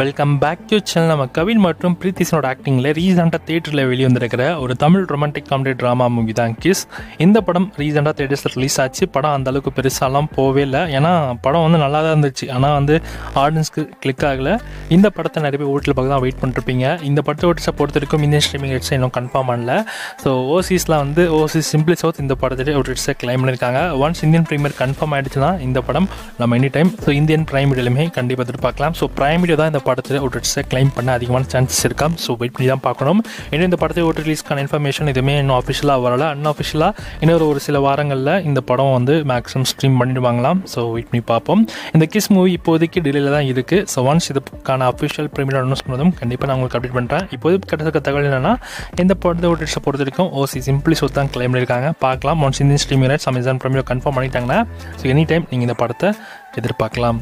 Welcome back to channel. நம்ம கவின் மற்றும் பிரீத்திஸனோட ஆக்டிங்கில் ரீசெண்டாக தேட்டரில் வெளிவந்திருக்கிற ஒரு Tamil romantic comedy drama movie தான் கிஸ். இந்த படம் ரீசெண்டாக தேட்டர்ஸில் ரிலீஸ் ஆச்சு. படம் அந்த அளவுக்கு பெருசாலாம் போவே இல்லை, ஏன்னா படம் வந்து நல்லா தான் இருந்துச்சு. ஆனால் வந்து ஆடியன்ஸ்க்கு கிளிக் ஆகலை. இந்த படத்தை நிறைய பேர் ஓட்டில் பார்க்க தான் வெயிட் பண்ணிருப்பீங்க. இந்த படத்தை ஓட்டிஸை பொறுத்த வரைக்கும் இந்தியன் ஸ்ட்ரீமிங் ரைட்ஸை இன்னும் கன்ஃபார்ம் பண்ணல. ஸோ ஓசிஸ்லாம் வந்து ஓசிஸ் சிம்பிளி சவுத் இந்த படத்தை ஒரு ரைட்ஸை கிளைம் பண்ணியிருக்காங்க. ஒன்ஸ் இந்தியன் ப்ரீமியர் கன்ஃபார்ம் ஆகிடுச்சுன்னா இந்த படம் நம்ம எனி டைம் இந்தியன் பிரைம் வீடியோலையுமே கண்டிப்பாக எதிர்பார்க்கலாம். ஸோ பிரைம் வீடியோ தான் இந்த படத்தில் ஒரு ரிட்ஸை கிளைம் பண்ண அதிகமான சான்சஸ் இருக்காம். ஸோ வெயிட் பண்ணி தான் பார்க்கணும். இன்னும் இந்த படத்தை ஒரு ரிலீஸ்க்கான இன்ஃபர்மேஷன் எதுவுமே இன்னும் அஃபிஷியலாக வரல. அன்அஃபிஷியலாக இன்னொரு ஒரு சில வாரங்களில் இந்த படம் வந்து மேக்ஸிமம் ஸ்ட்ரீம் பண்ணிடுவாங்களாம். ஸோ வெயிட் பண்ணி பார்ப்போம். இந்த கிஸ் மூவி இப்போதைக்கு டிலேயில் தான் இருக்குது. ஸோ ஒன்ஸ் இதுக்கான அஃபிஷியல் ப்ரீமியர் அனௌன்ஸ் பண்ணதும் கண்டிப்பாக நான் உங்களுக்கு அப்டேட் பண்ணுறேன். இப்போது கிட்டத்தட்ட தகவல் என்னென்னா, இந்த படத்தை ஒரு ரிட்ஸை பொறுத்த வரைக்கும் ஓசி சிம்பிளி சொத்து தான் கிளைம் பண்ணியிருக்காங்க. பார்க்கலாம். Once Indian streaming rights Amazon premiere confirm பண்ணிட்டாங்கன்னா ஸோ எனி டைம் நீங்கள் இந்த படத்தை எதிர்பார்க்கலாம்.